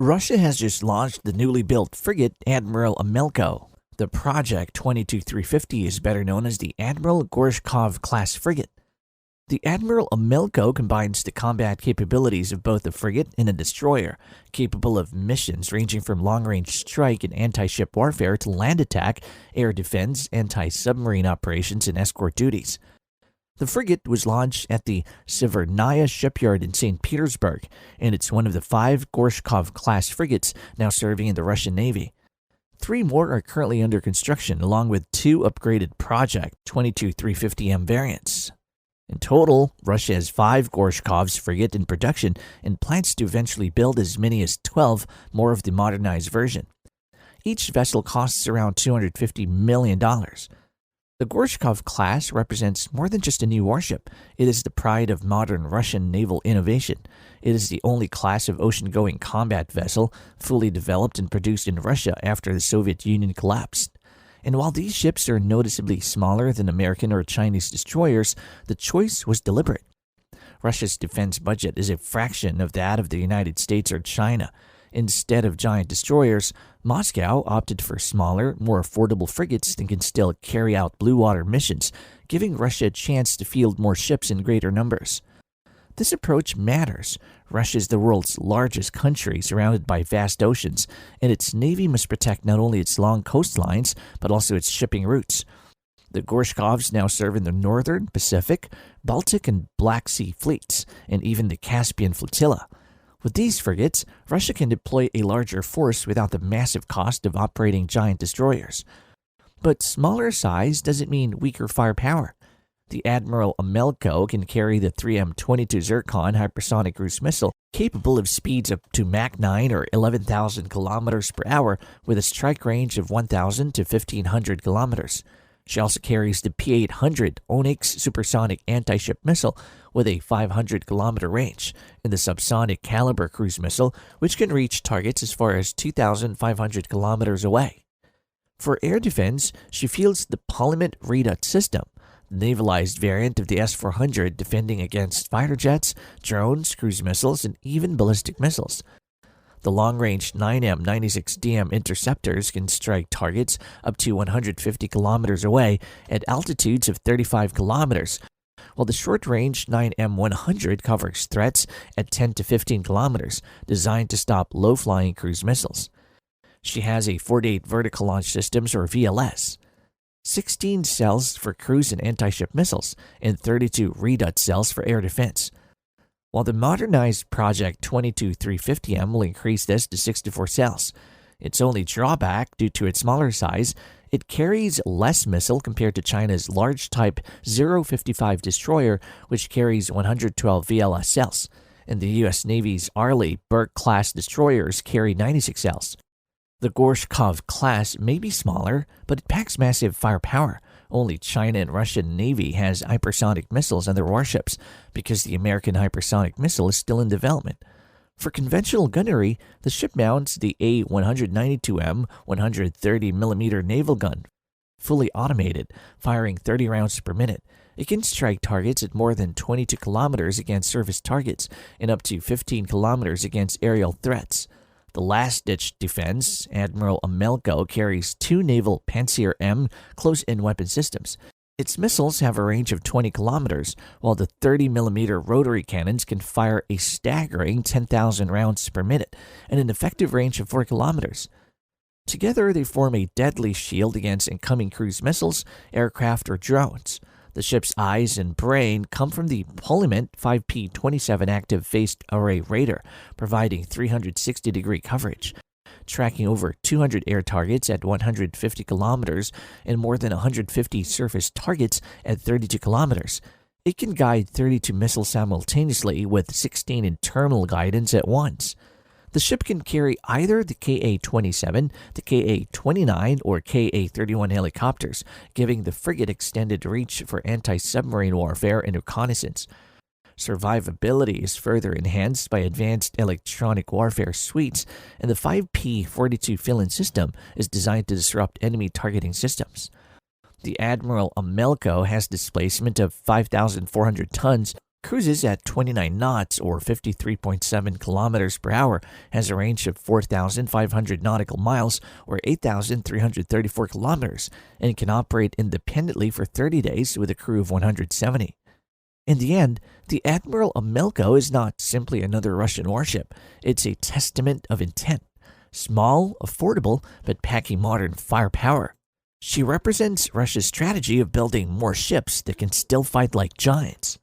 Russia has just launched the newly built frigate Admiral Amelko. The Project 22350 is better known as the Admiral Gorshkov-Class Frigate. The Admiral Amelko combines the combat capabilities of both a frigate and a destroyer, capable of missions ranging from long-range strike and anti-ship warfare to land attack, air defense, anti-submarine operations, and escort duties. The frigate was launched at the Sevmash shipyard in St. Petersburg, and it's one of the 5 Gorshkov-class frigates now serving in the Russian Navy. 3 more are currently under construction, along with 2 upgraded Project 22350M variants. In total, Russia has 5 Gorshkov's frigate in production and plans to eventually build as many as 12 more of the modernized version. Each vessel costs around $250 million. The Gorshkov class represents more than just a new warship. It is the pride of modern Russian naval innovation. It is the only class of ocean-going combat vessel fully developed and produced in Russia after the Soviet Union collapsed. And while these ships are noticeably smaller than American or Chinese destroyers, the choice was deliberate. Russia's defense budget is a fraction of that of the United States or China. Instead of giant destroyers, Moscow opted for smaller, more affordable frigates that can still carry out blue water missions, giving Russia a chance to field more ships in greater numbers. This approach matters. Russia is the world's largest country, surrounded by vast oceans, and its navy must protect not only its long coastlines, but also its shipping routes. The Gorshkovs now serve in the Northern, Pacific, Baltic, and Black Sea fleets, and even the Caspian flotilla. With these frigates, Russia can deploy a larger force without the massive cost of operating giant destroyers. But smaller size doesn't mean weaker firepower. The Admiral Amelko can carry the 3M-22 Zircon hypersonic cruise missile, capable of speeds up to Mach 9 or 11,000 kilometers per hour, with a strike range of 1,000 to 1,500 kilometers. She also carries the P-800 Onyx supersonic anti-ship missile with a 500-kilometer range, and the subsonic Caliber cruise missile, which can reach targets as far as 2,500 kilometers away. For air defense, she fields the Parliament Redut system, the navalized variant of the S-400, defending against fighter jets, drones, cruise missiles, and even ballistic missiles. The long-range 9M96DM interceptors can strike targets up to 150 kilometers away at altitudes of 35 kilometers, while the short-range 9M100 covers threats at 10 to 15 kilometers, designed to stop low-flying cruise missiles. She has a 48 vertical launch systems, or VLS, 16 cells for cruise and anti-ship missiles, and 32 Redut cells for air defense. While the modernized Project 22350M will increase this to 64 cells. Its only drawback, due to its smaller size, it carries less missile compared to China's large Type 055 destroyer, which carries 112 VLS cells, and the U.S. Navy's Arleigh Burke-class destroyers carry 96 cells. The Gorshkov class may be smaller, but it packs massive firepower. Only China and Russian Navy has hypersonic missiles on their warships, because the American hypersonic missile is still in development. For conventional gunnery, the ship mounts the A192M 130mm naval gun, fully automated, firing 30 rounds per minute. It can strike targets at more than 22 kilometers against surface targets and up to 15 kilometers against aerial threats. The last-ditch defense, Admiral Amelko, carries 2 naval Pantsir-M close-in weapon systems. Its missiles have a range of 20 kilometers, while the 30mm rotary cannons can fire a staggering 10,000 rounds per minute and an effective range of 4 kilometers. Together, they form a deadly shield against incoming cruise missiles, aircraft, or drones. The ship's eyes and brain come from the Parliament 5P27 active phased array radar, providing 360-degree coverage, tracking over 200 air targets at 150 kilometers and more than 150 surface targets at 32 kilometers. It can guide 32 missiles simultaneously with 16 internal guidance at once. The ship can carry either the Ka-27, the Ka-29, or Ka-31 helicopters, giving the frigate extended reach for anti-submarine warfare and reconnaissance. Survivability is further enhanced by advanced electronic warfare suites, and the 5P42 fill-in system is designed to disrupt enemy targeting systems. The Admiral Amelko has displacement of 5,400 tons, cruises at 29 knots or 53.7 kilometers per hour, has a range of 4,500 nautical miles or 8,334 kilometers, and can operate independently for 30 days with a crew of 170. In the end, the Admiral Amelko is not simply another Russian warship. It's a testament of intent. Small, affordable, but packing modern firepower. She represents Russia's strategy of building more ships that can still fight like giants.